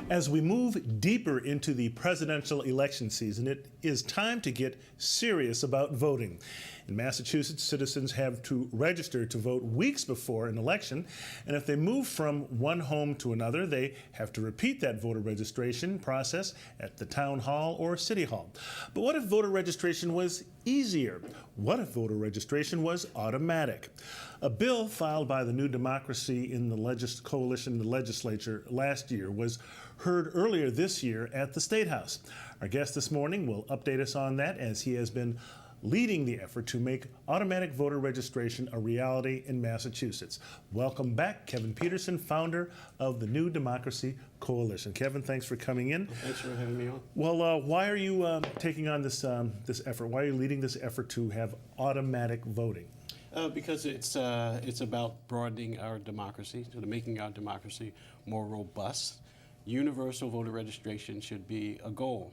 As we move deeper into the presidential election season, it is time to get serious about voting. In Massachusetts, citizens have to register to vote weeks before an election, and if they move from one home to another, they have to repeat that voter registration process at the town hall or city hall. But what if voter registration was easier? What if voter registration was automatic? A bill filed by the New Democracy in the Coalition in the legislature last year was heard earlier this year at the State House. Our guest this morning will update us on that, as he has been leading the effort to make automatic voter registration a reality in Massachusetts. Welcome back, Kevin Petersen, founder of the New Democracy Coalition. Kevin, thanks for coming in. Thanks for having me on. Well, why are you taking on this effort? Why are you leading this effort to have automatic voting? Because it's about broadening our democracy, so making our democracy more robust. Universal voter registration should be a goal.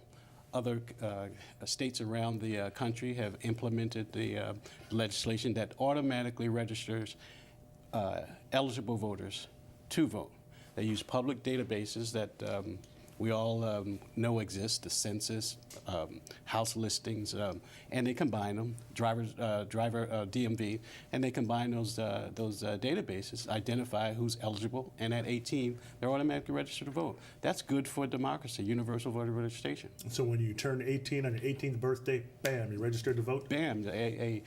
Other states around the country have implemented the legislation that automatically registers eligible voters to vote. They use public databases that we all know exist, the census, house listings, and they combine them, driver DMV, and they combine those databases, identify who's eligible, and at 18, they're automatically registered to vote. That's good for democracy, universal voter registration. So when you turn 18 on your 18th birthday, bam, you're registered to vote? Bam, a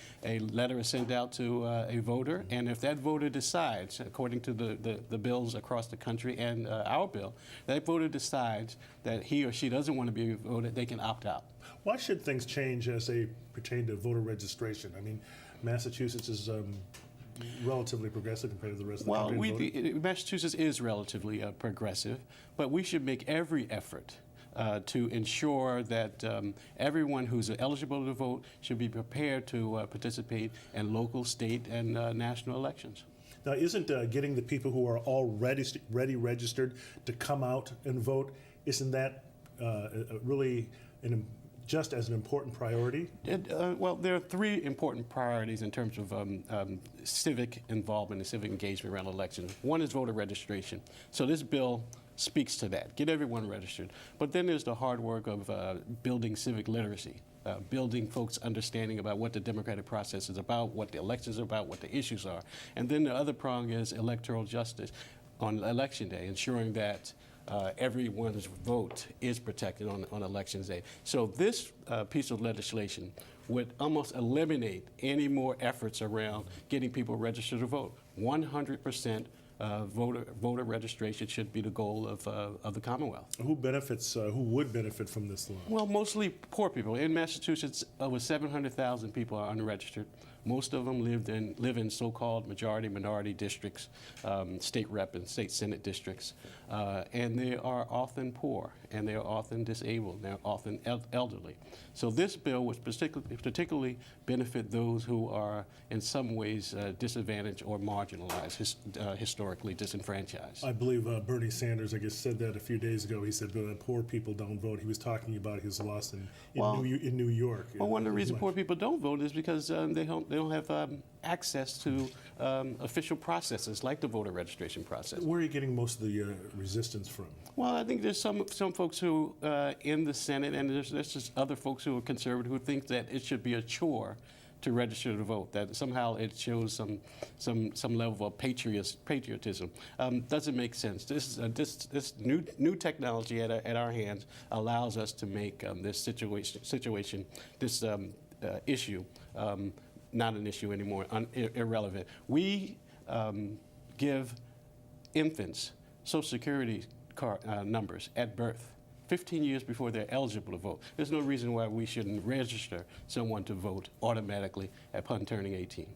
letter is sent out to a voter, and if that voter decides, according to the bills across the country and our bill, that voter decides that he or she doesn't want to be voted, they can opt out. Why should things change as they pertain to voter registration? I mean, Massachusetts is relatively progressive compared to the rest of the country. Well, Massachusetts is relatively progressive, but we should make every effort to ensure that everyone who's eligible to vote should be prepared to participate in local, state, and national elections. Now, isn't getting the people who are already registered to come out and vote, isn't that really just as an important priority? Well, there are three important priorities in terms of civic involvement and civic engagement around elections. One is voter registration. So this bill speaks to that. Get everyone registered. But then there's the hard work of building civic literacy. Building folks' understanding about what the democratic process is about, what the elections are about, what the issues are. And then the other prong is electoral justice on election day, ensuring that everyone's vote is protected on election day. So this piece of legislation would almost eliminate any more efforts around getting people registered to vote. 100% voter registration should be the goal of the Commonwealth. Who would benefit from this law? Well, mostly poor people. In Massachusetts, over 700,000 people are unregistered. Most of them live in so-called majority-minority districts, state rep and state senate districts, and they are often poor, and they are often disabled, they're often elderly. So this bill would particularly benefit those who are in some ways disadvantaged or marginalized, historically disenfranchised. I believe Bernie Sanders, I guess, said that a few days ago. He said poor people don't vote. He was talking about his loss in New York. Well, one of the reasons poor people don't vote is because they don't have access to official processes like the voter registration process. Where are you getting most of the resistance from? Well, I think there's some folks who in the Senate, and there's just other folks who are conservative who think that it should be a chore to register to vote, that somehow it shows some level of patriotism. Doesn't make sense. This new technology at our hands allows us to make this situation, this issue, not an issue anymore, irrelevant. We give infants Social Security numbers at birth, 15 years before they're eligible to vote. There's no reason why we shouldn't register someone to vote automatically upon turning 18.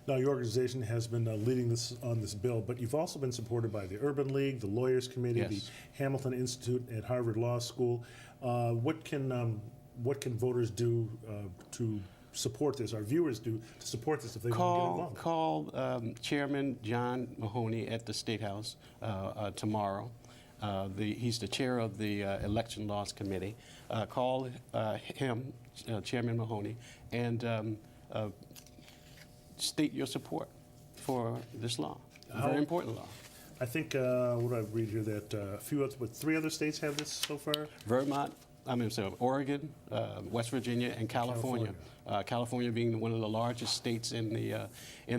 Now, your organization has been leading on this bill, but you've also been supported by the Urban League, the Lawyers Committee, yes, the Hamilton Institute at Harvard Law School. What can voters do to support this? Our viewers do to support this if they want to get involved? Call Chairman John Mahoney at the State House tomorrow. He's the chair of the Election Laws Committee. Call him, Chairman Mahoney, and state your support for this law. A very important law. I think, what do I read here, that a few other, what, 3 other states have this so far? Oregon, West Virginia, and California. California being one of the largest states in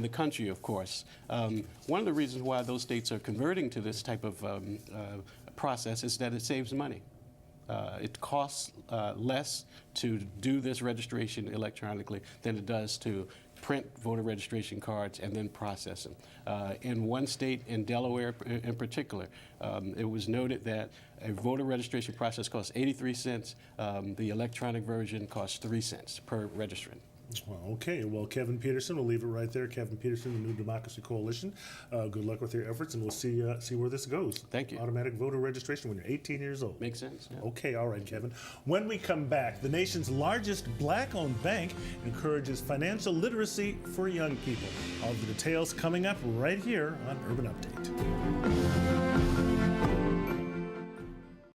the country, of course. One of the reasons why those states are converting to this type of process is that it saves money. It costs less to do this registration electronically than it does to print voter registration cards and then process them. In one state, in Delaware in particular, it was noted that a voter registration process costs 83 cents. The electronic version costs 3 cents per registrant. Well, okay. Well, Kevin Petersen, we'll leave it right there. Kevin Petersen, the New Democracy Coalition. Good luck with your efforts, and we'll see where this goes. Thank you. Automatic voter registration when you're 18 years old. Makes sense. Yeah. Okay, all right, Kevin. When we come back, the nation's largest black-owned bank encourages financial literacy for young people. All the details coming up right here on Urban Update.